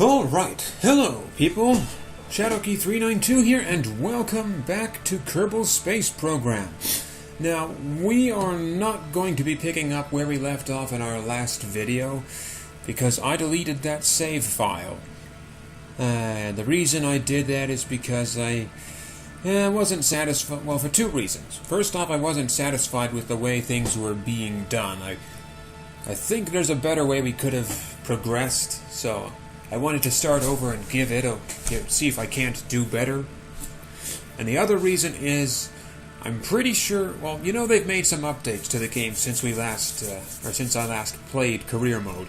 Alright, hello people, Shadowkey392 here, and welcome back to Kerbal's space program. Now, we are not going to be picking up where we left off in our last video, because I deleted that save file. The reason I did that is because I wasn't satisfied, well, for two reasons. First off, I wasn't satisfied with the way things were being done. I think there's a better way we could have progressed, so I wanted to start over and see if I can't do better. And the other reason is, I'm pretty sure, well, you know, they've made some updates to the game since since I last played career mode.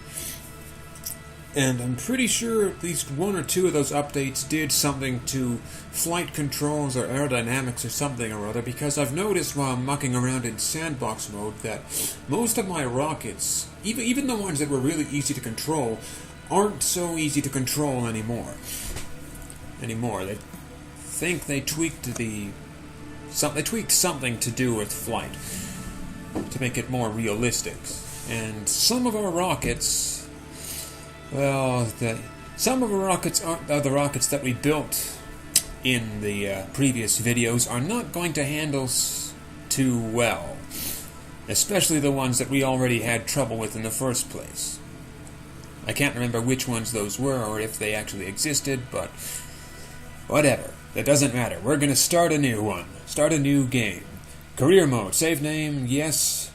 And I'm pretty sure at least one or two of those updates did something to flight controls or aerodynamics or something or other, because I've noticed while mucking around in sandbox mode that most of my rockets, even the ones that were really easy to control, aren't so easy to control anymore. They think they tweaked something to do with flight to make it more realistic. And some of our rockets, well, some of our rockets aren't the rockets that we built in the previous videos are not going to handle too well, especially the ones that we already had trouble with in the first place. I can't remember which ones those were or if they actually existed, but whatever. That doesn't matter. We're going to start a new one. Start a new game. Career mode. Save name, yes.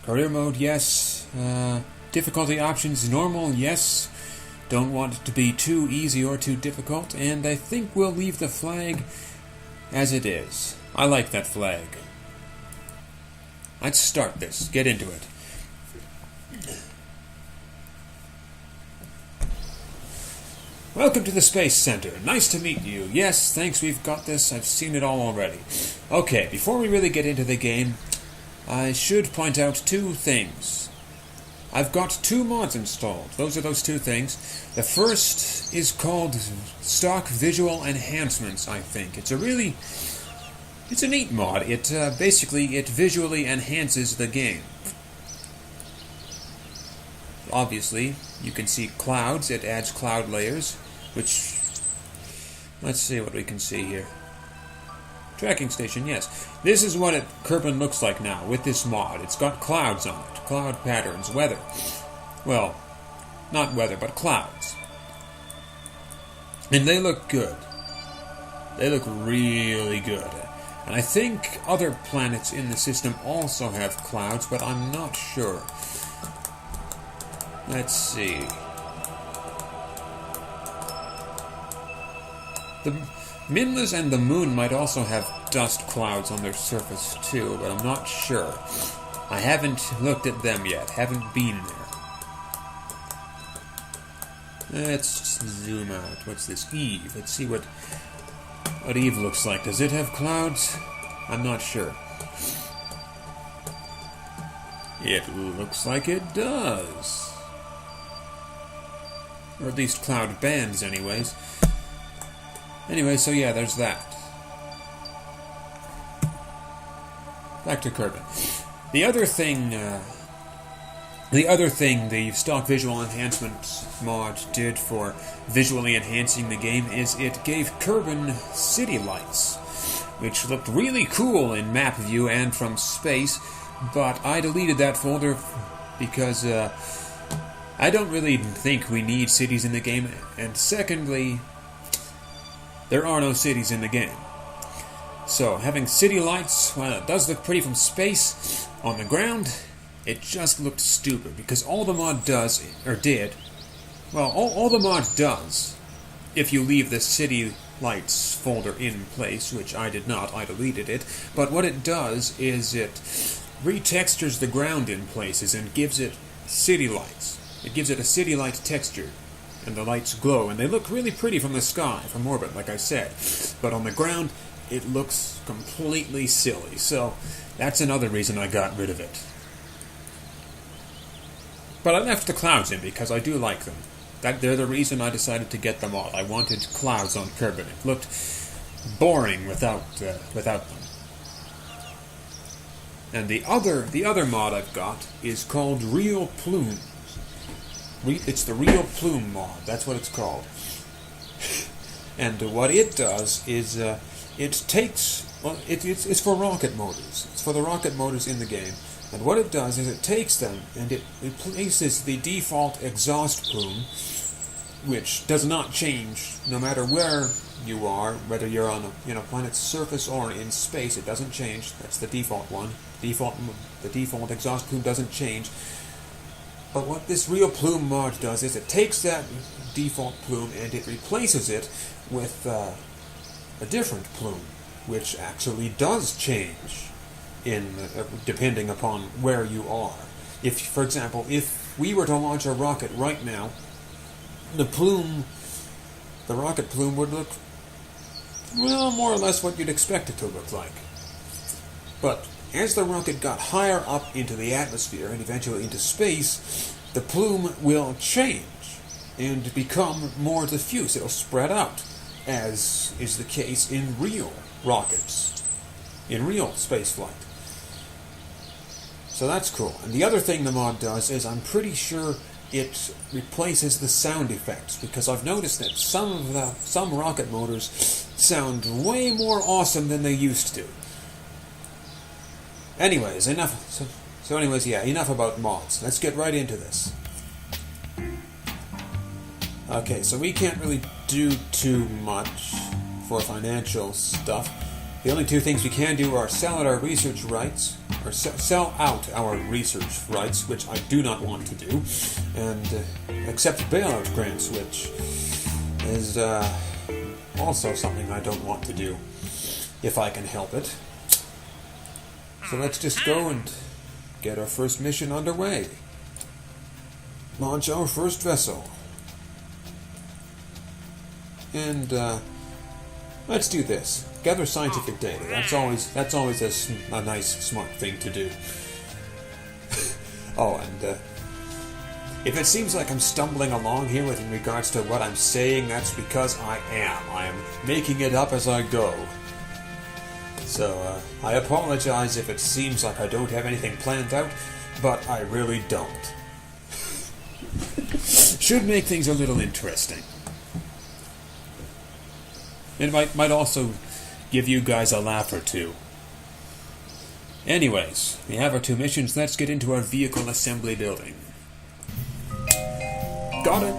Career mode, yes. Difficulty options, normal, yes. Don't want it to be too easy or too difficult. And I think we'll leave the flag as it is. I like that flag. Let's start this. Get into it. Welcome to the Space Center. Nice to meet you. Yes, thanks, we've got this. I've seen it all already. Okay, before we really get into the game, I should point out two things. I've got two mods installed. Those are those two things. The first is called Stock Visual Enhancements, I think. It's a neat mod. It visually enhances the game. Obviously, you can see clouds. It adds cloud layers, which, let's see what we can see here. Tracking station, yes. This is what Kerbal looks like now with this mod. It's got clouds on it, cloud patterns, weather. Well, not weather, but clouds. And they look good. They look really good. And I think other planets in the system also have clouds, but I'm not sure. Let's see. The Minlas and the Moon might also have dust clouds on their surface too, but I'm not sure. I haven't looked at them yet. Haven't been there. Let's zoom out. What's this? Eve. Let's see what Eve looks like. Does it have clouds? I'm not sure. It looks like it does. Or at least cloud bands, anyways. Anyway, so yeah, there's that. Back to Kerbal. The other thing the Stock Visual Enhancement mod did for visually enhancing the game is it gave Kerbal city lights, which looked really cool in map view and from space, but I deleted that folder because, I don't really think we need cities in the game, and secondly, there are no cities in the game. So, having city lights, while it does look pretty from space, on the ground, it just looked stupid, because all the mod does, or did, well, all the mod does, if you leave the city lights folder in place, which I did not, I deleted it, but what it does is it retextures the ground in places and gives it city lights. It gives it a city light texture, and the lights glow, and they look really pretty from the sky, from orbit, like I said. But on the ground, it looks completely silly, so that's another reason I got rid of it. But I left the clouds in because I do like them. They're the reason I decided to get them all. I wanted clouds on Kerbal. It looked boring without them. And the other mod I've got is called Real Plumes. It's the Real Plume mod. That's what it's called. And what it does is it takes... Well, it's for rocket motors. It's for the rocket motors in the game. And what it does is it takes them and it replaces the default exhaust plume, which does not change no matter where you are, whether you're on a planet's surface or in space. It doesn't change. That's the default one. The default exhaust plume doesn't change. But what this Real Plume mod does is it takes that default plume and it replaces it with a different plume, which actually does change depending upon where you are. If, for example, if we were to launch a rocket right now, the rocket plume would look, well, more or less what you'd expect it to look like. But as the rocket got higher up into the atmosphere and eventually into space, the plume will change and become more diffuse. It'll spread out, as is the case in real rockets, in real spaceflight. So that's cool. And the other thing the mod does is I'm pretty sure it replaces the sound effects, because I've noticed that some rocket motors sound way more awesome than they used to. Anyways, enough about mods. Let's get right into this. Okay, so we can't really do too much for financial stuff. The only two things we can do are sell out our research rights, which I do not want to do, and accept bailout grants, which is also something I don't want to do, if I can help it. So let's just go and get our first mission underway. Launch our first vessel. And let's do this. Gather scientific data. That's always a nice, smart thing to do. Oh, and if it seems like I'm stumbling along here in regards to what I'm saying, that's because I am. I am making it up as I go. So, I apologize if it seems like I don't have anything planned out, but I really don't. Should make things a little interesting. It might also give you guys a laugh or two. Anyways, we have our two missions. Let's get into our vehicle assembly building. Got it?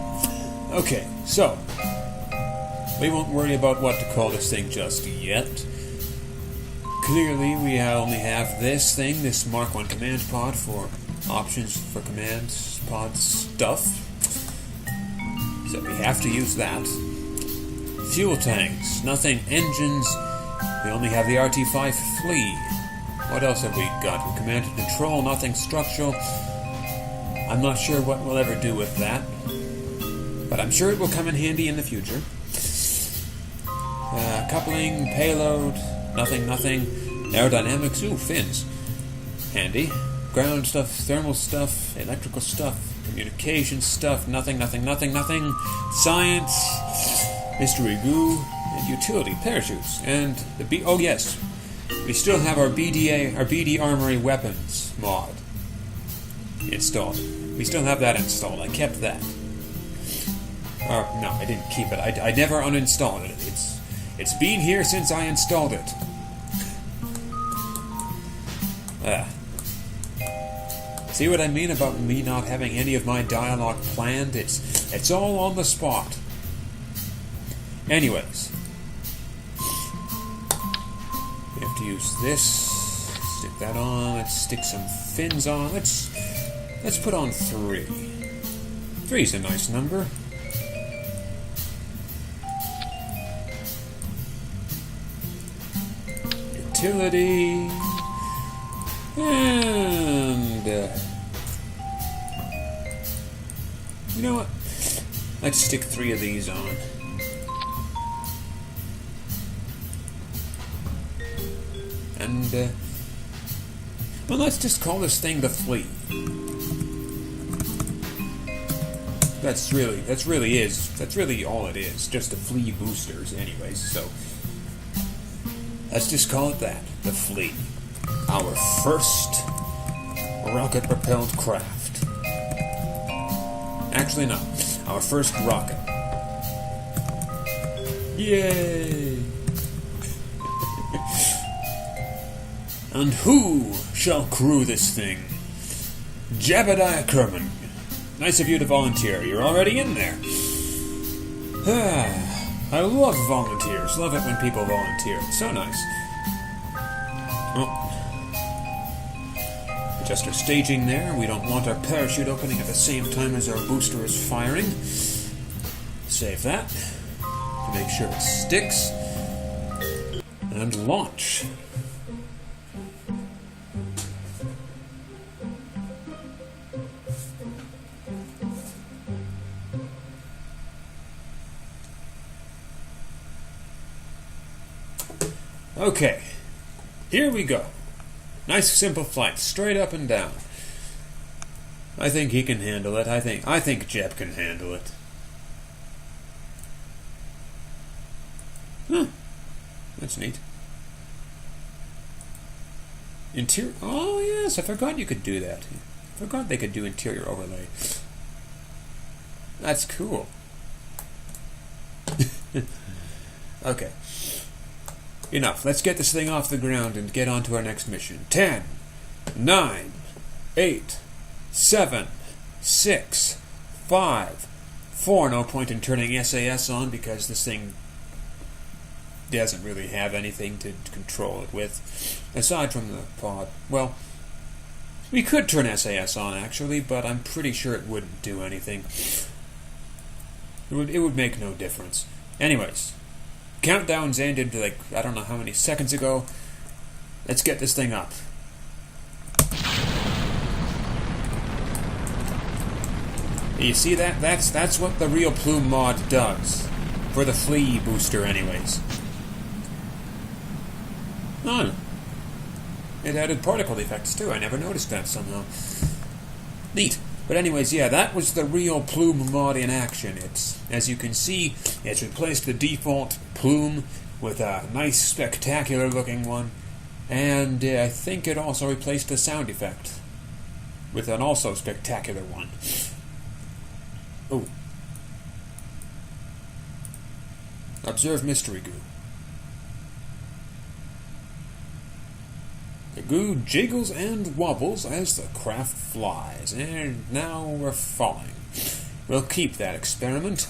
Okay, so we won't worry about what to call this thing just yet. Clearly, we only have this Mark 1 command pod for options for command pod stuff. So we have to use that. Fuel tanks, nothing. Engines, we only have the RT-5 Flea. What else have we got? We command and control, nothing structural. I'm not sure what we'll ever do with that, but I'm sure it will come in handy in the future. Coupling, payload, nothing. Aerodynamics, fins. Handy. Ground stuff, thermal stuff, electrical stuff, communication stuff, nothing. Science, mystery goo, and utility, parachutes, and oh yes, we still have our BD Armory weapons mod installed. We still have that installed. I kept that. No, I didn't keep it. I never uninstalled it. It's been here since I installed it. See what I mean about me not having any of my dialogue planned? It's all on the spot. Anyways, we have to use this. Stick that on. Let's stick some fins on. Let's put on 3. 3's a nice number. Utility. And you know what? Let's stick 3 of these on. And well, let's just call this thing the Flea. That's really all it is. Just the Flea boosters, anyways. So let's just call it that, the Flea. Our first rocket-propelled craft. Actually, no. Our first rocket. Yay! And who shall crew this thing? Jebediah Kerman. Nice of you to volunteer. You're already in there. I love volunteers. Love it when people volunteer. It's so nice. Oh. Just our staging there. We don't want our parachute opening at the same time as our booster is firing. Save that to make sure it sticks. And launch. Okay, here we go. Nice simple flight, straight up and down. I think he can handle it. I think Jeb can handle it. That's neat. Interior. Oh yes, I forgot you could do that. I forgot they could do interior overlay. That's cool. Okay. Enough. Let's get this thing off the ground and get on to our next mission. 10, 9, 8, 7, 6, 5, 4. No point in turning SAS on because this thing doesn't really have anything to control it with. Aside from the pod. Well, we could turn SAS on actually, but I'm pretty sure it wouldn't do anything. It would make no difference. Anyways. Countdowns ended like, I don't know how many seconds ago. Let's get this thing up. You see that? That's what the Real Plume mod does. For the Flea booster anyways. Oh. It added particle effects too. I never noticed that somehow. Neat. But anyways, yeah, that was the Real Plume mod in action. It's, as you can see, it's replaced the default plume with a nice, spectacular-looking one. And I think it also replaced the sound effect with an also spectacular one. Oh. Observe mystery goo. The goo jiggles and wobbles as the craft flies, and now we're falling. We'll keep that experiment.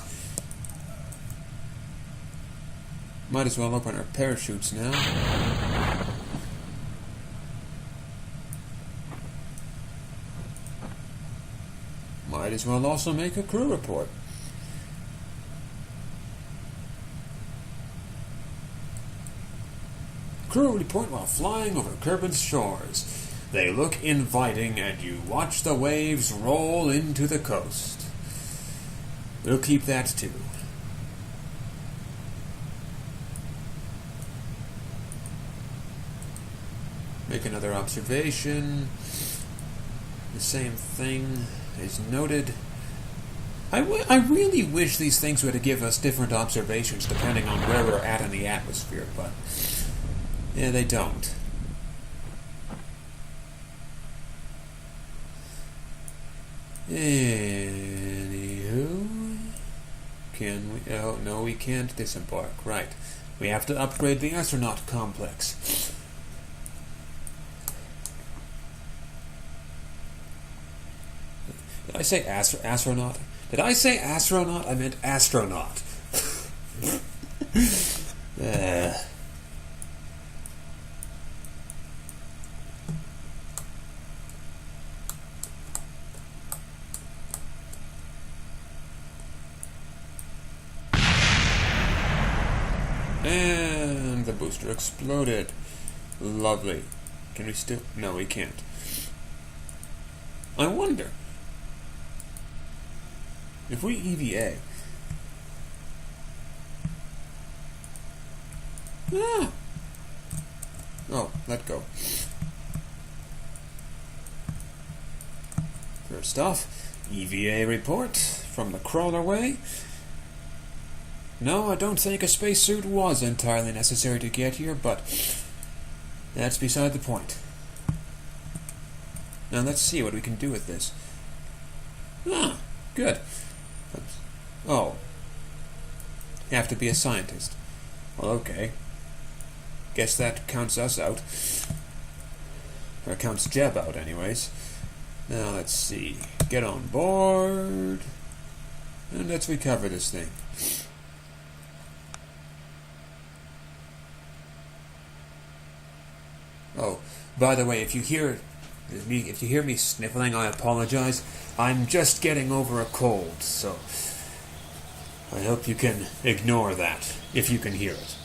Might as well open our parachutes now. Might as well also make a crew report. Crew report while flying over Kerbal's shores. They look inviting, and you watch the waves roll into the coast. We'll keep that too. Make another observation. The same thing is noted. I really wish these things would give us different observations depending on where we're at in the atmosphere, but yeah, they don't. Anywho, can we? Oh no, we can't disembark. Right, we have to upgrade the astronaut complex. Did I say astronaut? Did I say astronaut? I meant astronaut. And the booster exploded. Lovely. Can we still? No, we can't. I wonder if we EVA. Ah. Oh, let go. First off, EVA report from the crawlerway. No, I don't think a spacesuit was entirely necessary to get here, but that's beside the point. Now let's see what we can do with this. Good. Oh. Have to be a scientist. Well, okay. Guess that counts us out. Or counts Jeb out, anyways. Now, let's see. Get on board. And let's recover this thing. Oh, by the way, if you hear me sniffling, I apologize. I'm just getting over a cold, so I hope you can ignore that, if you can hear it.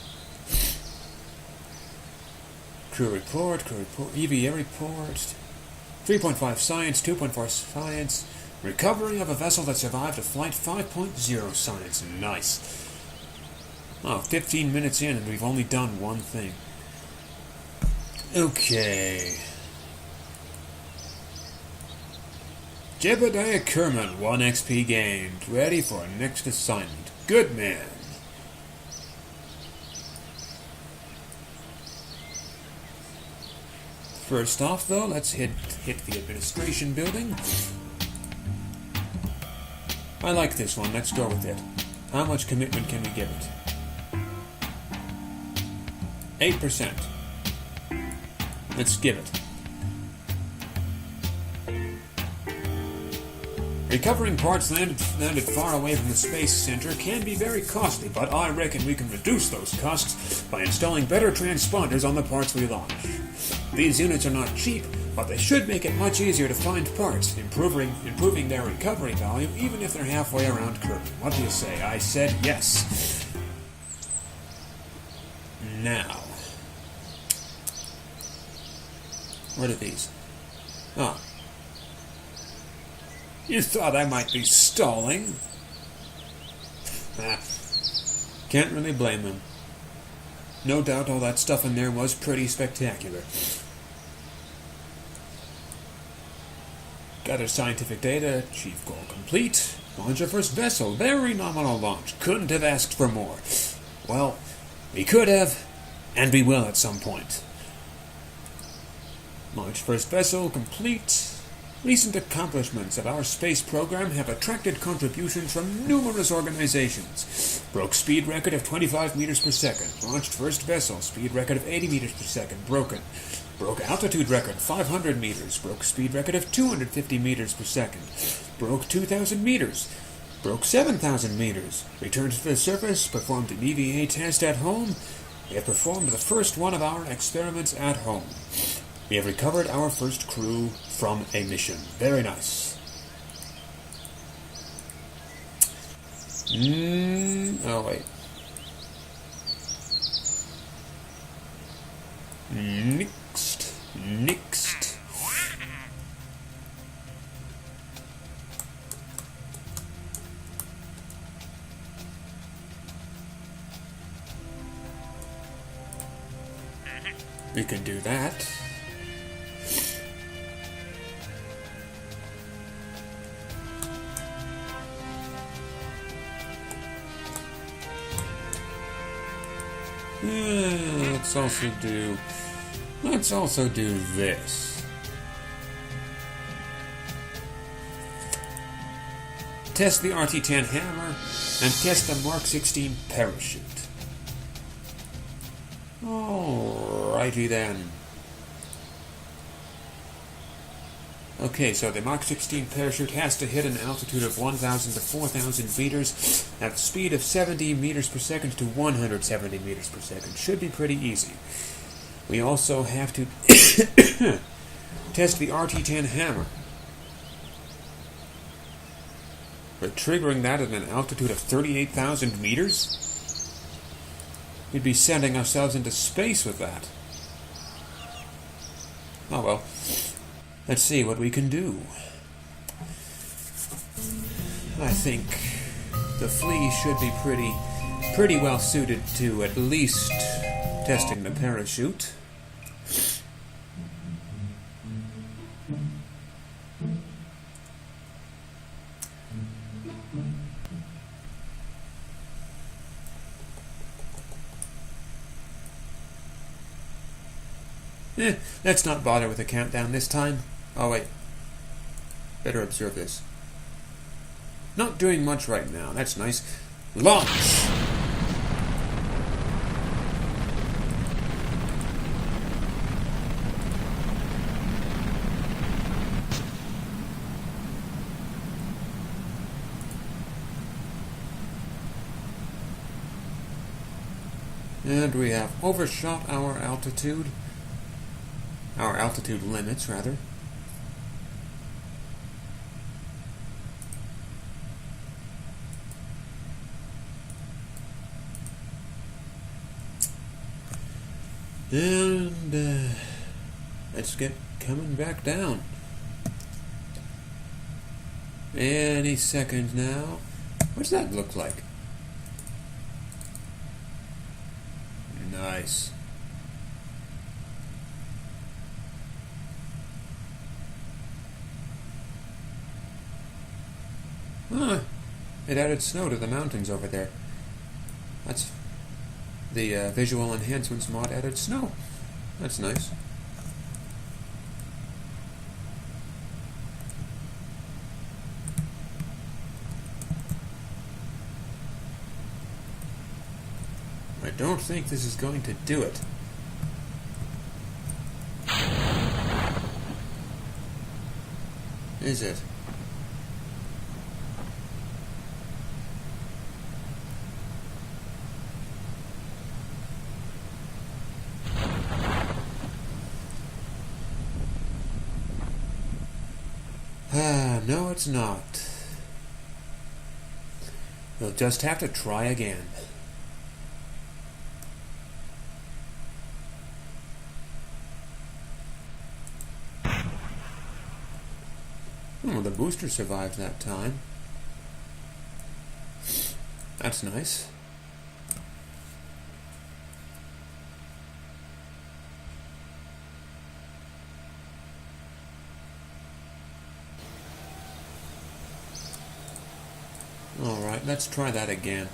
Crew report, EVA report, 3.5 science, 2.4 science, recovery of a vessel that survived a flight 5.0 science, nice. Oh, 15 minutes in and we've only done one thing. Okay. Jebediah Kerman, 1 XP gained. Ready for next assignment. Good man. First off, though, let's hit the administration building. I like this one. Let's go with it. How much commitment can we give it? 8%. Let's give it. Recovering parts landed far away from the space center can be very costly, but I reckon we can reduce those costs by installing better transponders on the parts we launch. These units are not cheap, but they should make it much easier to find parts, improving their recovery value even if they're halfway around Kerbal. What do you say? I said yes. Now, what are these? Ah. You thought I might be stalling? Can't really blame them. No doubt all that stuff in there was pretty spectacular. Gather scientific data, chief goal complete. Launch your first vessel, very nominal launch. Couldn't have asked for more. Well, we could have, and we will at some point. Launch first vessel complete. Recent accomplishments of our space program have attracted contributions from numerous organizations. Broke speed record of 25 meters per second. Launched first vessel, speed record of 80 meters per second, broken. Broke altitude record, 500 meters. Broke speed record of 250 meters per second. Broke 2,000 meters. Broke 7,000 meters. Returned to the surface, performed an EVA test at home. We have performed the first one of our experiments at home. We have recovered our first crew from a mission. Very nice. Oh, wait. Next. We can do that. Let's also do this. Test the RT-10 hammer and test the Mark 16 parachute. Alrighty then. Okay, so the Mark 16 parachute has to hit an altitude of 1,000 to 4,000 meters at the speed of 70 meters per second to 170 meters per second. Should be pretty easy. We also have to test the RT-10 hammer. We're triggering that at an altitude of 38,000 meters? We'd be sending ourselves into space with that. Oh well. Let's see what we can do. I think the flea should be pretty well suited to at least testing the parachute. Let's not bother with the countdown this time. Oh wait. Better observe this. Not doing much right now. That's nice. Launch! And we have overshot our altitude. Our altitude limits, rather. And let's get coming back down. Any second now. What's that look like? Nice. Huh. It added snow to the mountains over there. That's the visual enhancements mod added snow. That's nice. I don't think this is going to do it. Is it? No, it's not. We'll just have to try again. Oh, the booster survived that time. That's nice. Alright, let's try that again.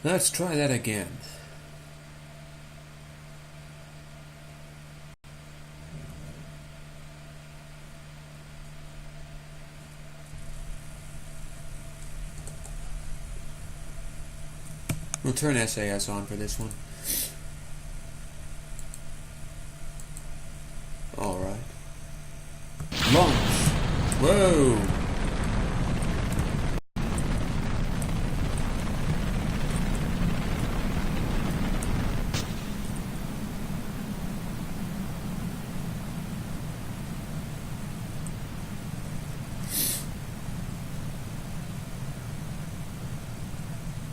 Let's try that again. We'll turn SAS on for this one. Alright. Launch! Whoa!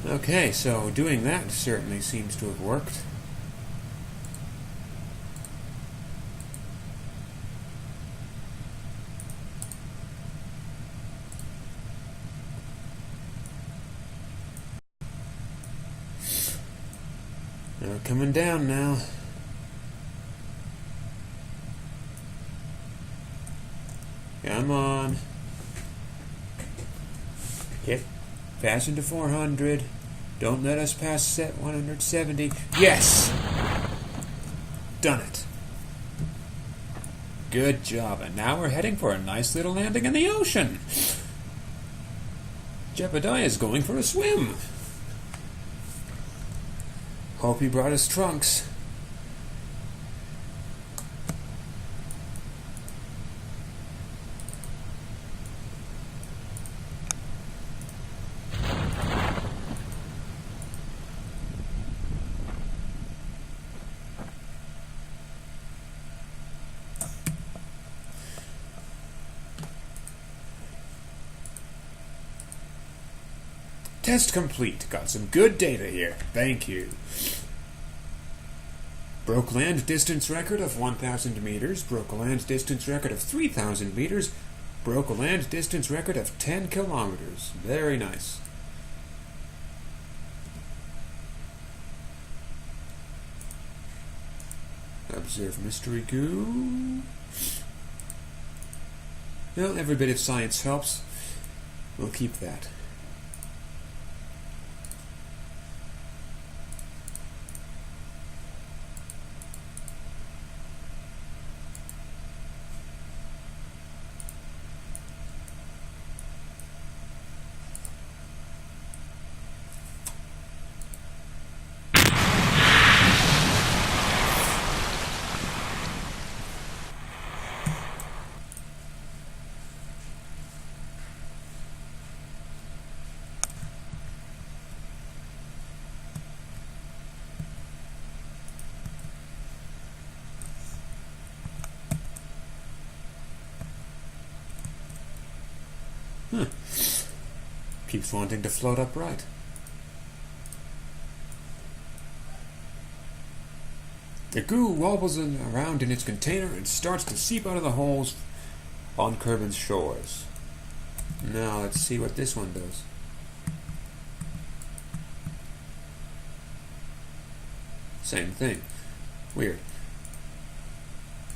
Okay, so doing that certainly seems to have worked. We're coming down now. Come on. Hit. Fasten to 400. Don't let us pass set 170. Yes! Done it. Good job. And now we're heading for a nice little landing in the ocean. Jebediah's going for a swim. Hope he brought his trunks. Test complete. Got some good data here. Thank you. Broke land distance record of 1,000 meters. Broke a land distance record of 3,000 meters. Broke a land distance record of 10 kilometers. Very nice. Observe mystery goo. Well, every bit of science helps. We'll keep that. Huh. Keeps wanting to float upright. The goo wobbles around in its container and starts to seep out of the holes on Kerbal's shores. Now let's see what this one does. Same thing. Weird.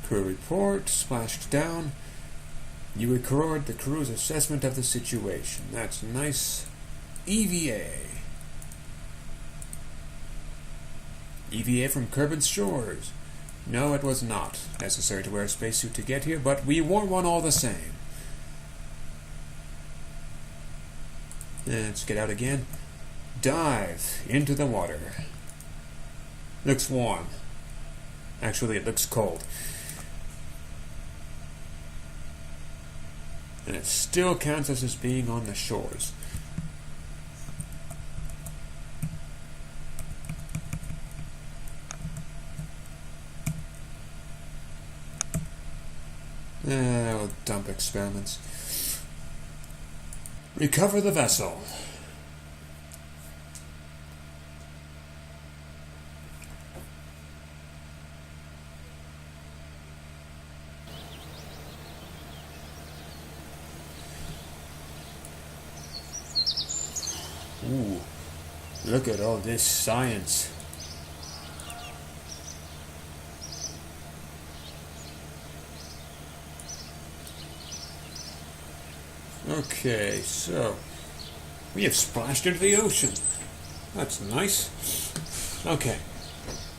Crew report, splashed down. You record the crew's assessment of the situation. That's nice. EVA. EVA from Kerbal's shores. No, it was not necessary to wear a spacesuit to get here, but we wore one all the same. Let's get out again. Dive into the water. Looks warm. Actually, it looks cold. And it still counts us as being on the shores. We'll dump experiments. Recover the vessel. Ooh, look at all this science. Okay, so we have splashed into the ocean. That's nice. Okay,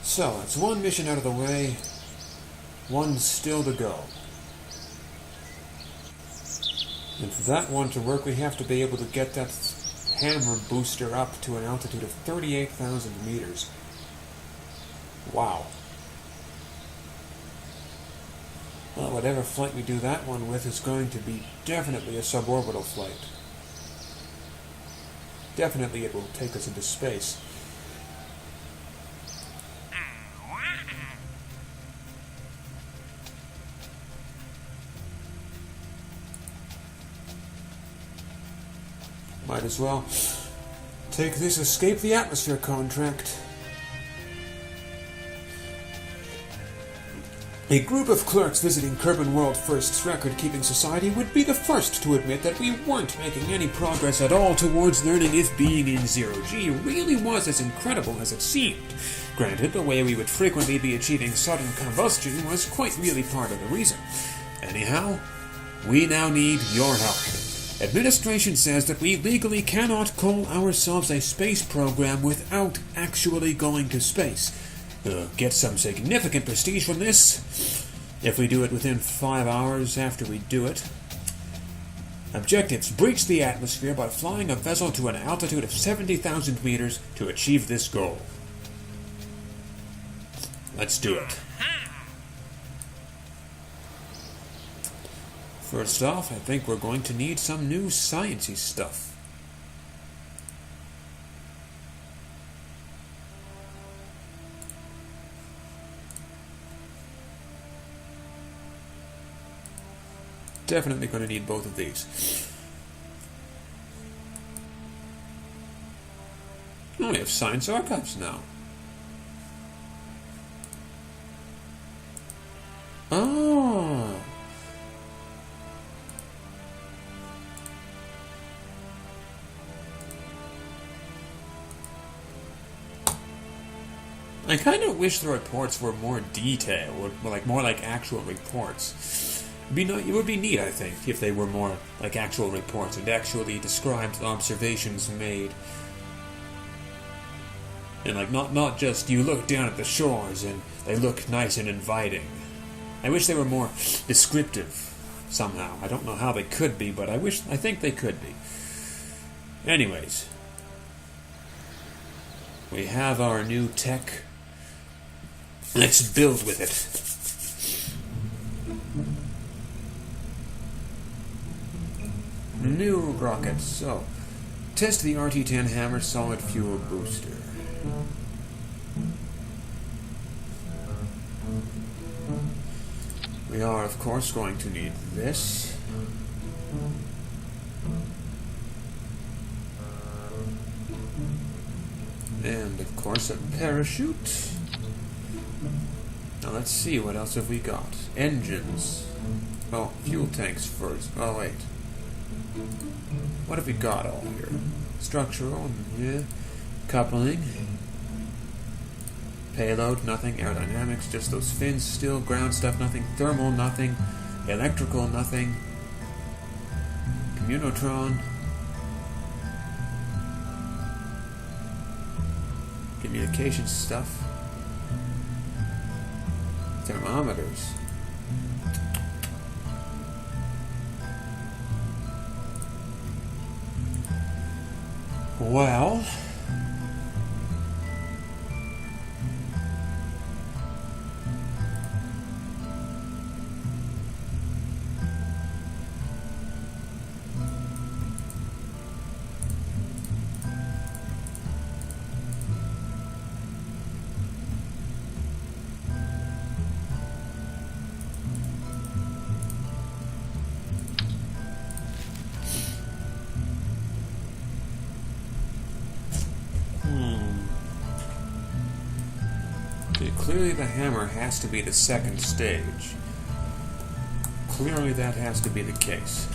so that's one mission out of the way. One still to go. And for that one to work, we have to be able to get that hammer booster up to an altitude of 38,000 meters. Wow. Well, whatever flight we do that one with is going to be definitely a suborbital flight. Definitely it will take us into space. Might as well take this escape the atmosphere contract. A group of clerks visiting Kerbal World First's record-keeping society would be the first to admit that we weren't making any progress at all towards learning if being in zero-G really was as incredible as it seemed. Granted, the way we would frequently be achieving sudden combustion was quite really part of the reason. Anyhow, we now need your help. Administration says that we legally cannot call ourselves a space program without actually going to space. Get some significant prestige from this if we do it within 5 hours after we do it. Objectives: breach the atmosphere by flying a vessel to an altitude of 70,000 meters to achieve this goal. Let's do it. First off, I think we're going to need some new sciencey stuff. Definitely going to need both of these. Oh, we have science archives now. Oh. I kind of wish the reports were more detailed, or more like actual reports. It would be neat, I think, if they were more like actual reports and actually described observations made. And not just you look down at the shores and they look nice and inviting. I wish they were more descriptive somehow. I don't know how they could be, but I think they could be. Anyways, we have our new tech. Let's build with it. New rockets. So, test the RT-10 Hammer solid fuel booster. We are, of course, going to need this. And, of course, a parachute. Now, let's see, what else have we got? Engines. Well, fuel tanks first. Oh, wait. What have we got all here? Structural, yeah. Coupling. Payload, nothing. Aerodynamics, just those fins. Still, ground stuff, nothing. Thermal, nothing. Electrical, nothing. Communotron. Communication stuff. Thermometers. Well, clearly the hammer has to be the second stage. Clearly that has to be the case.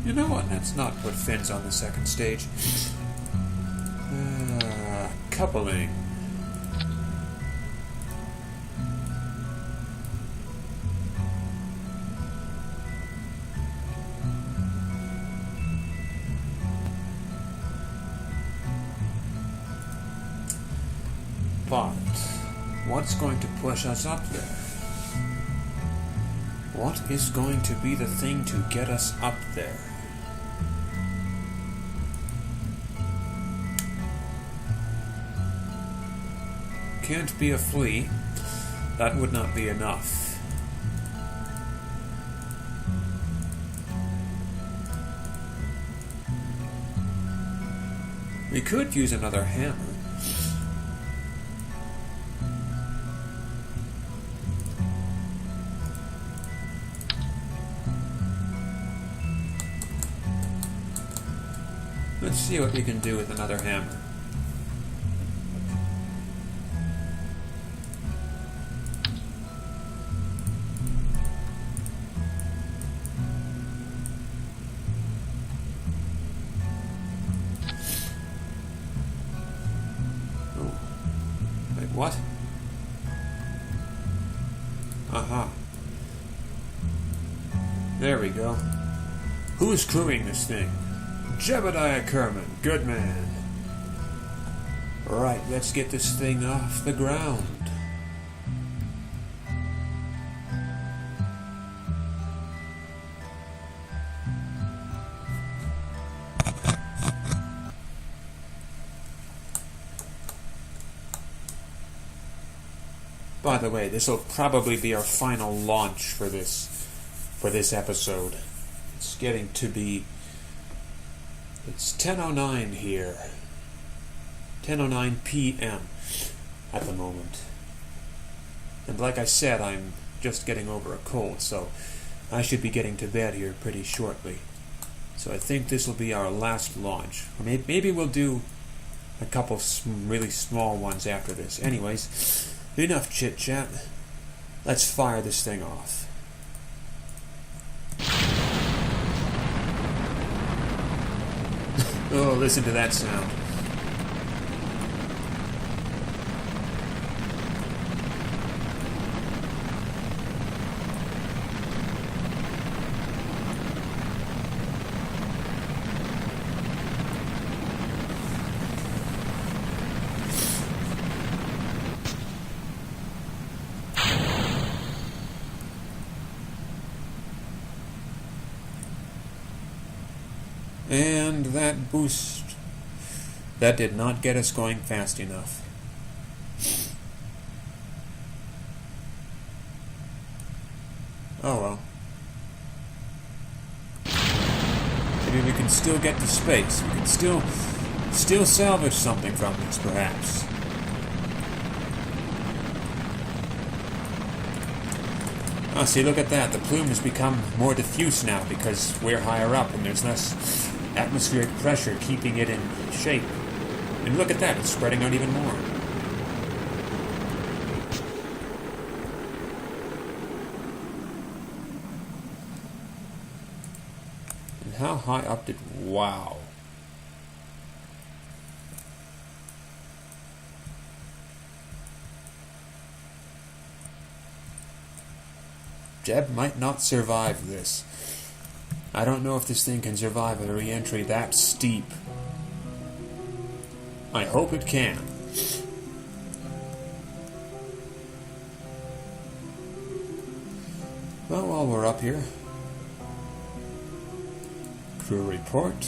You know what? Let's not put fins on the second stage. Coupling. But what's going to push us up there? What is going to be the thing to get us up there? Can't be a flea. That would not be enough. We could use another hammer. Let's see what we can do with another hammer. Oh. Wait, what? Aha. There we go. Who's crewing this thing? Jebediah Kerman, good man. Right, let's get this thing off the ground. By the way, this will probably be our final launch for this episode. It's getting to be... It's 10:09 here. 10:09 p.m. at the moment. And like I said, I'm just getting over a cold, so I should be getting to bed here pretty shortly. So I think this will be our last launch. Or maybe we'll do a couple really small ones after this. Anyways, enough chit-chat. Let's fire this thing off. Oh, listen to that sound. And that boost, that did not get us going fast enough. Oh well. Maybe we can still get to space. We can still still salvage something from this, perhaps. Oh, see, look at that. The plume has become more diffuse now because we're higher up and there's less atmospheric pressure keeping it in shape. And look at that, it's spreading out even more. And how high up did... Wow. Jeb might not survive this. I don't know if this thing can survive a re-entry that steep. I hope it can. Well, while we're up here, crew report.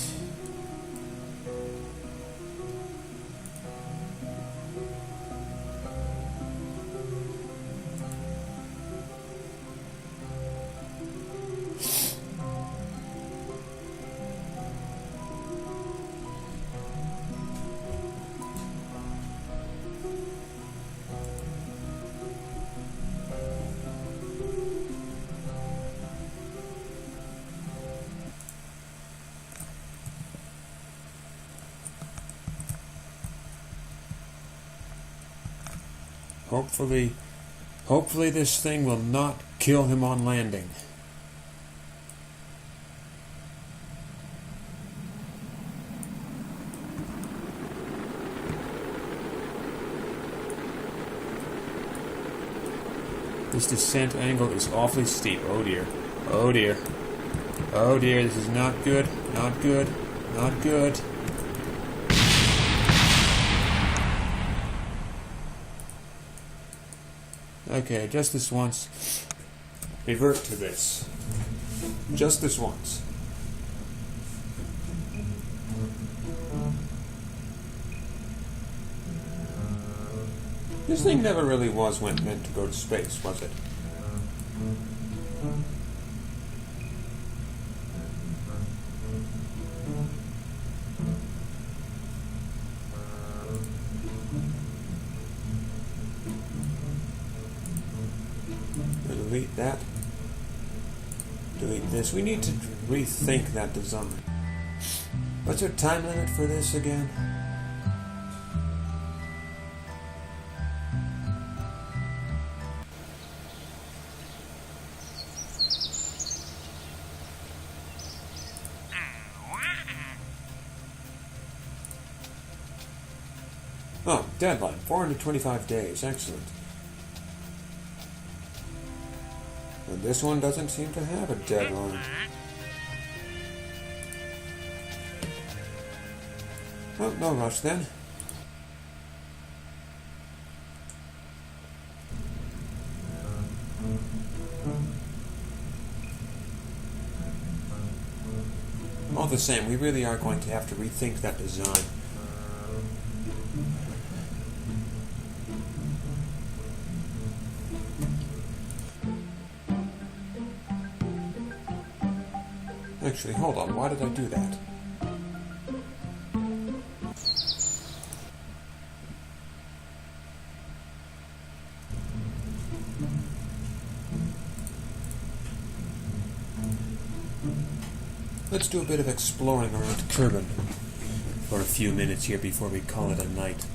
Hopefully this thing will not kill him on landing. This descent angle is awfully steep. Oh dear. Oh dear. Oh dear, this is not good. Not good. Not good. Okay, just this once. Revert to this. Just this once. This thing never really was meant to go to space, was it? Delete that. Delete this. We need to rethink that design. What's our time limit for this again? Oh, deadline, 425 days, excellent. And this one doesn't seem to have a deadline. Oh, no rush then. All the same, we really are going to have to rethink that design. Actually, hold on. Why did I do that? Let's do a bit of exploring around Kerbal for a few minutes here before we call it a night.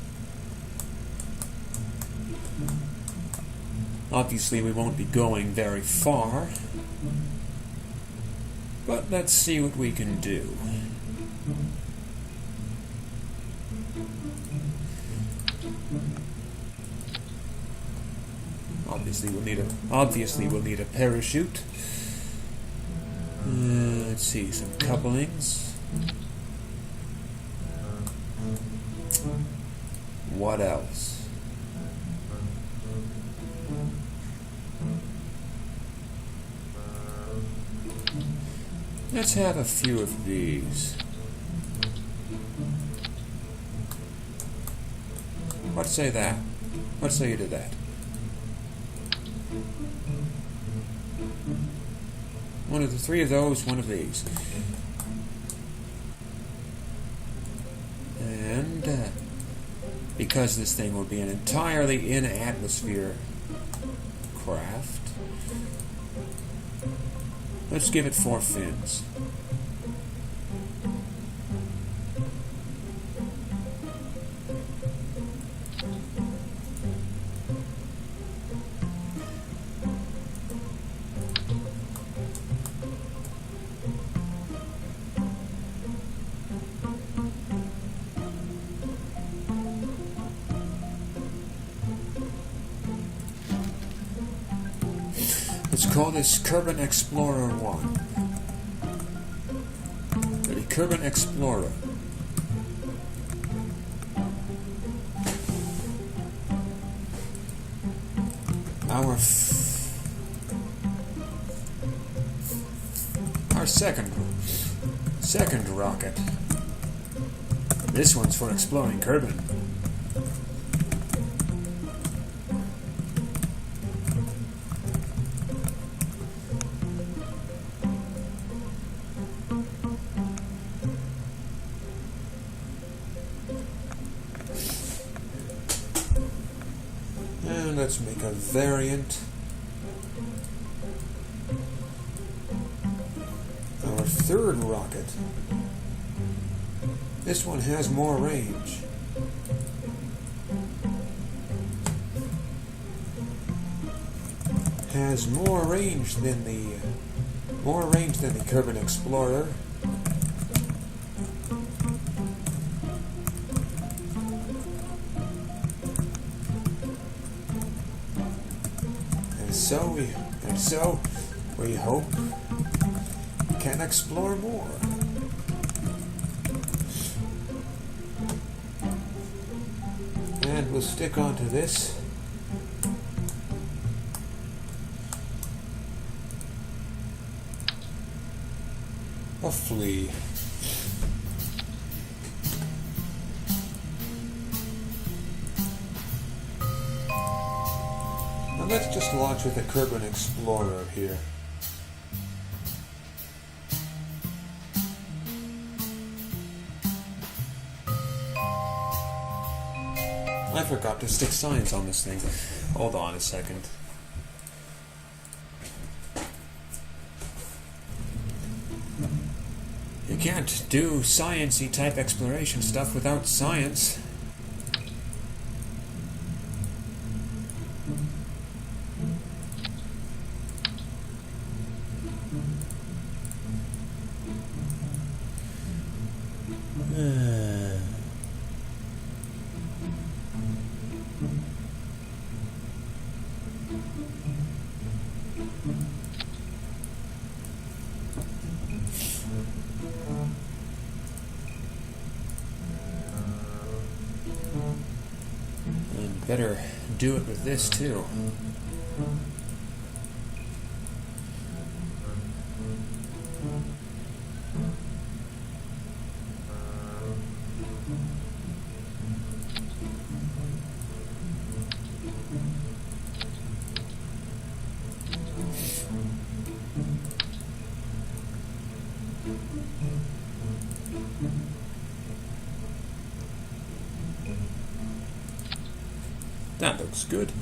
Obviously, we won't be going very far. But let's see what we can do. Obviously we'll need a parachute. Let's see, some couplings. What else? Let's have a few of these. What say that? What say you to that? One of the three of those, one of these. because this thing would be an entirely in-atmosphere craft. Let's give it 4 fins. Let's call this Kerbal Explorer 1. The Kerbal Explorer. Our second rocket. This one's for exploring Kerbal. And let's make a variant. Our third rocket. This one has more range. Has more range than the Kerbal Explorer. And so we hope can explore more. And we'll stick onto this. A flea. Now let's just launch with the Kerbal Explorer here. I forgot to stick science on this thing. Hold on a second. You can't do science-y type exploration stuff without science. And better do it with this too. That looks good.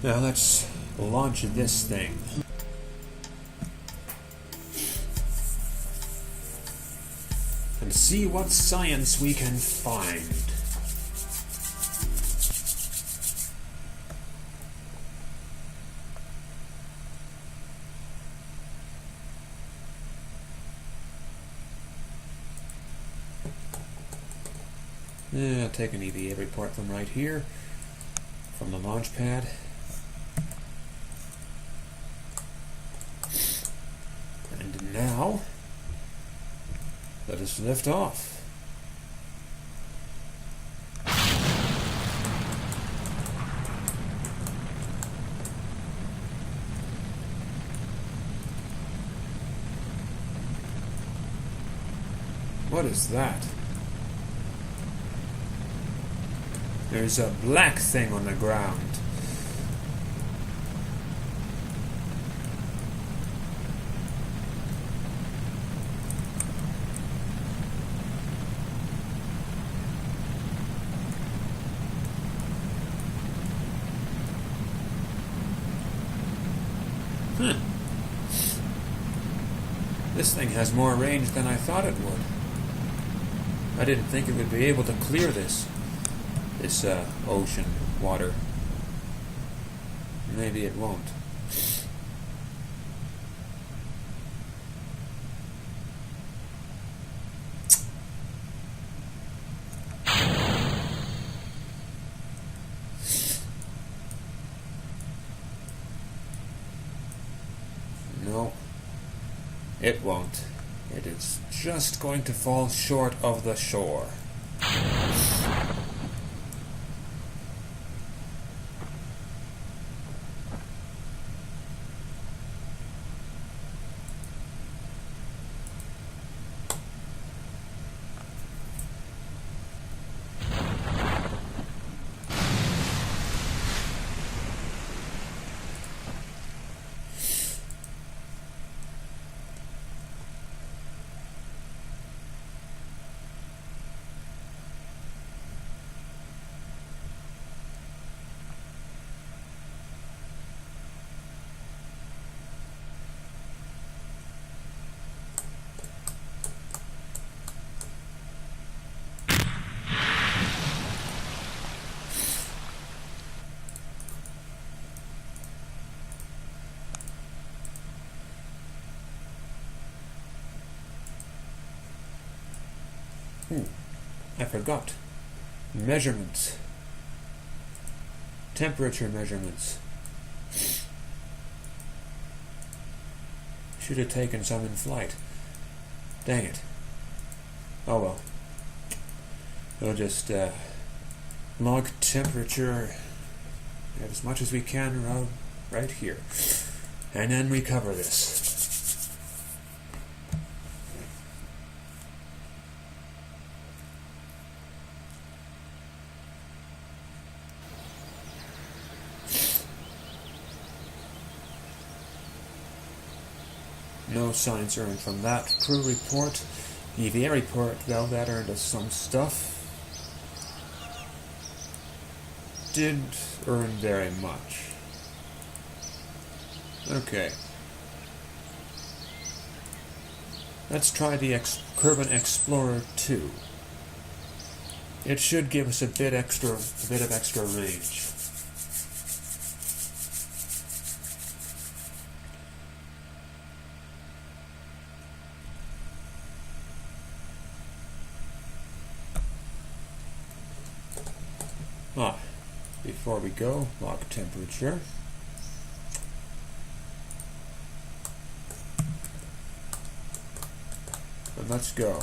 Now let's launch this thing. And see what science we can find. I'll take an EVA report from right here, from the launch pad. And now, let us lift off. What is that? There's a black thing on the ground. This thing has more range than I thought it would. I didn't think it would be able to clear this ocean water. Maybe it won't. No, it won't. It is just going to fall short of the shore. I forgot. Measurements. Temperature measurements. Should have taken some in flight. Dang it. Oh well. We'll just log temperature as much as we can right here. And then we cover this. No signs earned from that crew report. EVA report, though, that earned us some stuff. Didn't earn very much. Okay. Let's try the Kerbal Explorer 2. It should give us a bit of extra range. Before we go, log temperature. And let's go.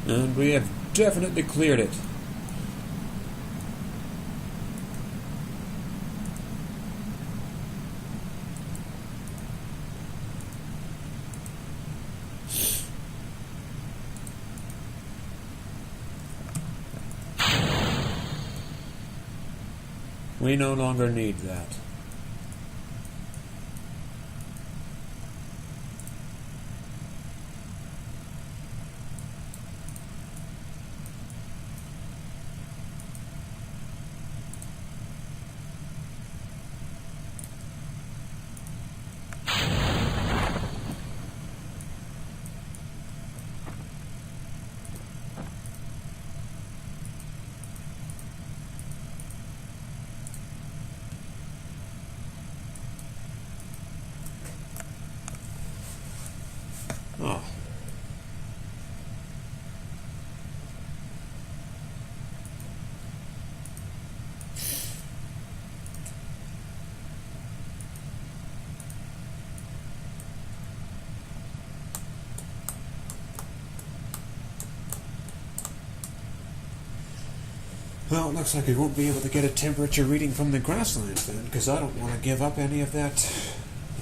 And we have definitely cleared it. We no longer need that. Oh. Well, it looks like we won't be able to get a temperature reading from the grasslands then, because I don't want to give up any of that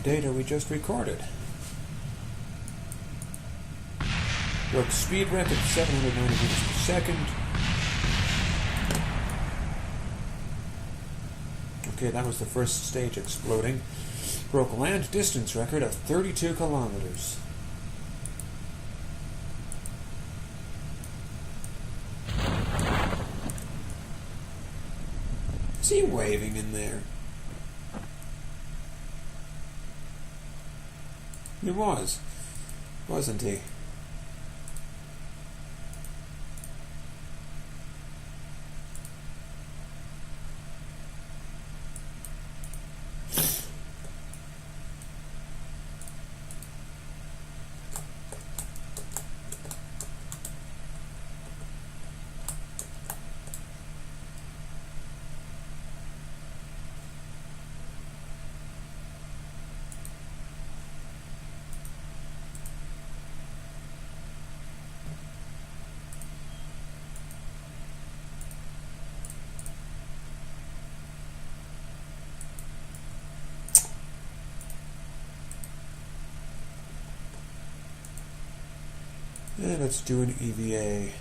data we just recorded. Broke speed record 790 meters per second. Okay, that was the first stage exploding. Broke land distance record of 32 kilometers. Is he waving in there? He was, wasn't he? And let's do an EVA.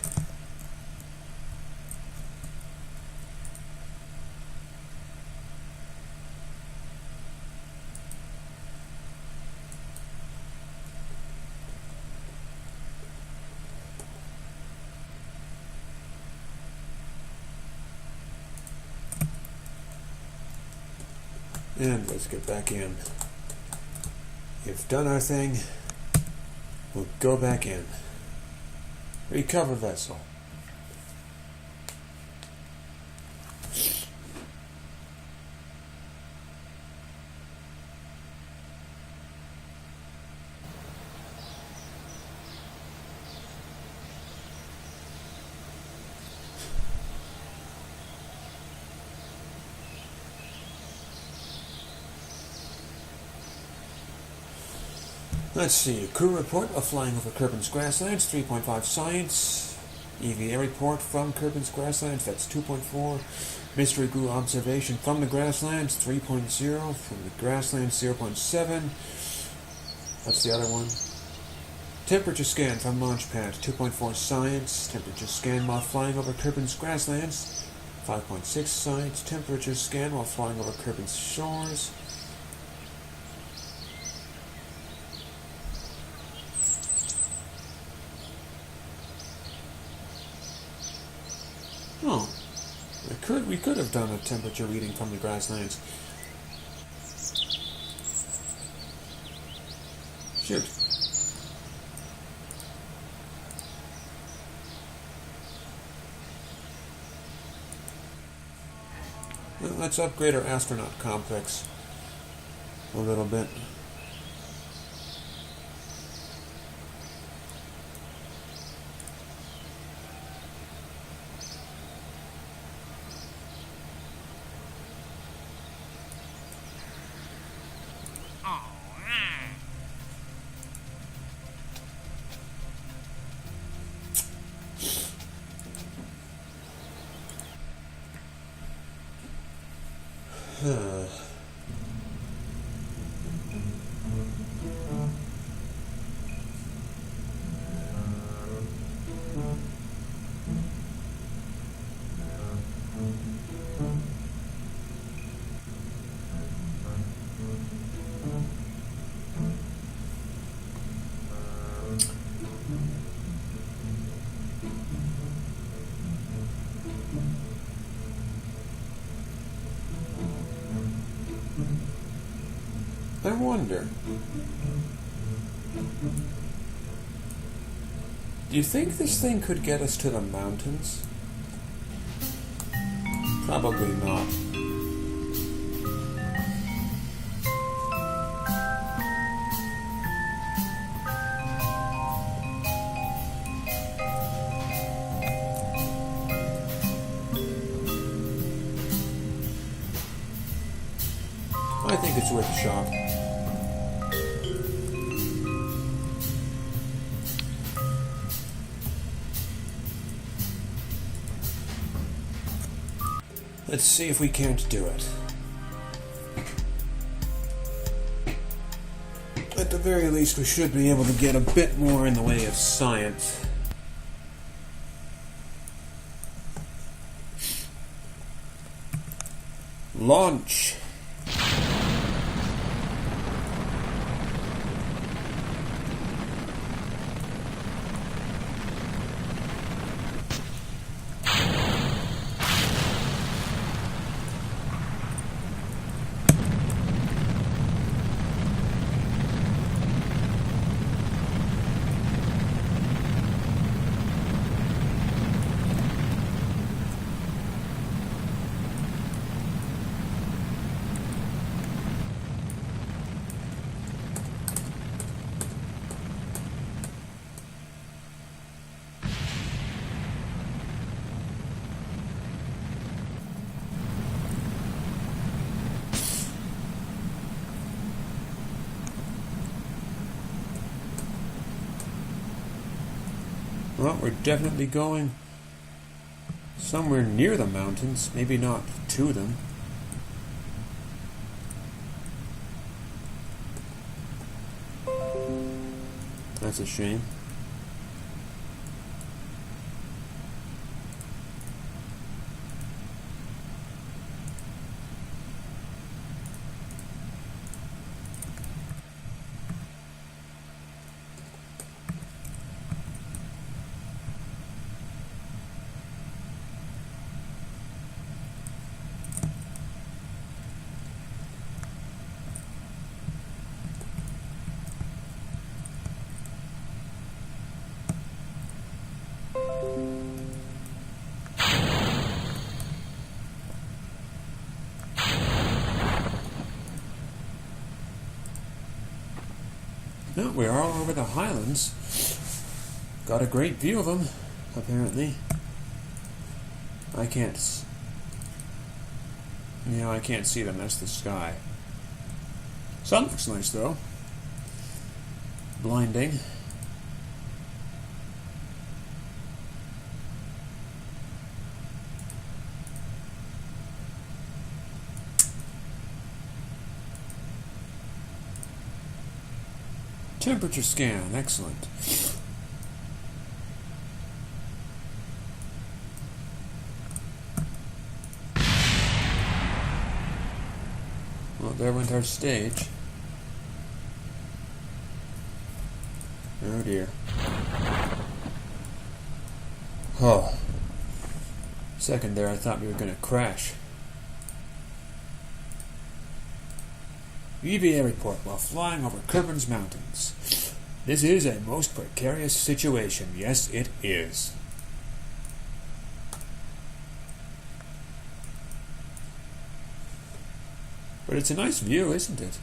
And let's get back in. We've done our thing. We'll go back in. Recover vessel. Let's see, crew report of flying over Kerbal's grasslands, 3.5 science. EVA report from Kerbal's grasslands, that's 2.4. Mystery crew observation from the grasslands, 3.0. From the grasslands, 0.7. That's the other one. Temperature scan from launchpad, 2.4 science. Temperature scan while flying over Kerbal's grasslands, 5.6 science. Temperature scan while flying over Kerbal's shores. Oh, we could have done a temperature reading from the grasslands. Shoot. Well, let's upgrade our astronaut complex a little bit. I wonder, do you think this thing could get us to the mountains? Probably not. I think it's worth a shot. Let's see if we can't do it. At the very least, we should be able to get a bit more in the way of science. Launch! Well, we're definitely going somewhere near the mountains, maybe not to them. That's a shame. No, we're all over the highlands. Got a great view of them, apparently. I can't see them. That's the sky. Sun looks nice, though. Blinding. Temperature scan, excellent. Well, there went our stage. Oh dear. Oh. Second there, I thought we were going to crash. EVA report while flying over Kerbal's mountains. This is a most precarious situation. Yes, it is. But it's a nice view, isn't it?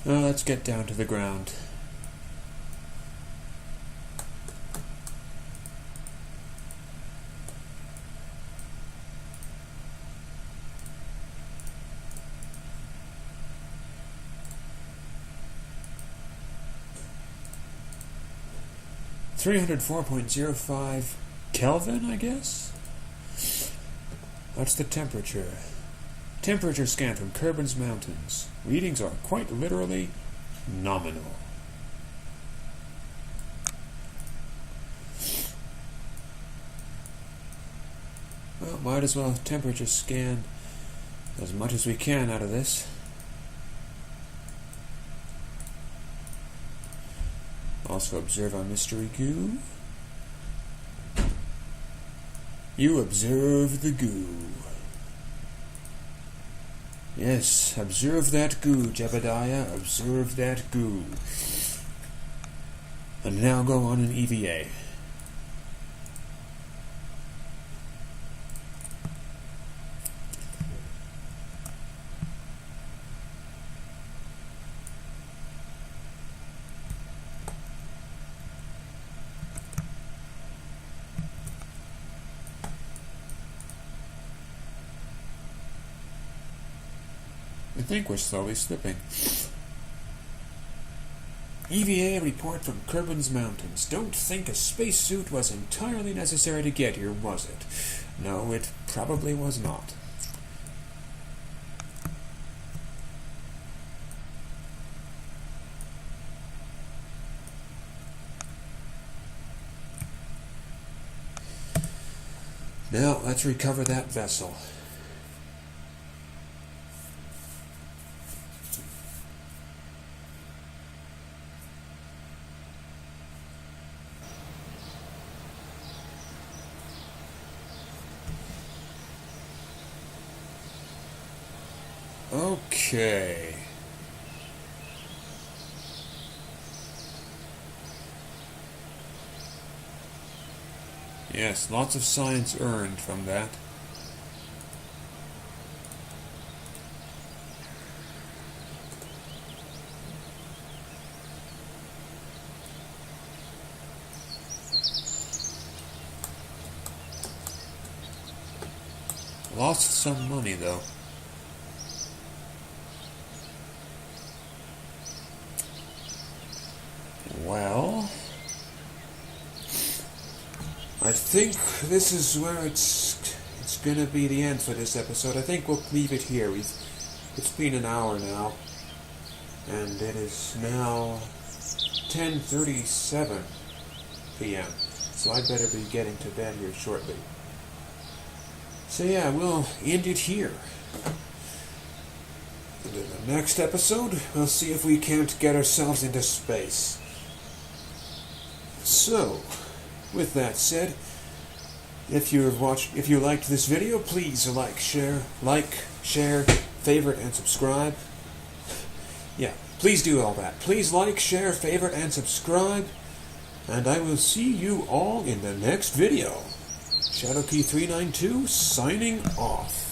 Let's get down to the ground. .05 Kelvin, I guess? That's the temperature. Temperature scan from Kerbal's mountains. Readings are quite literally nominal. Well, might as well temperature scan as much as we can out of this. Also observe our mystery goo. You observe the goo. Yes, observe that goo, Jebediah. Observe that goo. And now go on an EVA. I think we're slowly slipping. EVA report from Kerbal's Mountains. Don't think a spacesuit was entirely necessary to get here, was it? No, it probably was not. Now, let's recover that vessel. Okay. Yes, lots of science earned from that. Lost some money, though. Well, I think this is where it's gonna be the end for this episode. I think we'll leave it here. It's been an hour now, and it is now 10:37 p.m. So I better be getting to bed here shortly. So yeah, we'll end it here. And in the next episode, we'll see if we can't get ourselves into space. So, with that said, if you liked this video, please like, share, favorite, and subscribe. Yeah, please do all that. Please like, share, favorite, and subscribe. And I will see you all in the next video. Shadowkey392 signing off.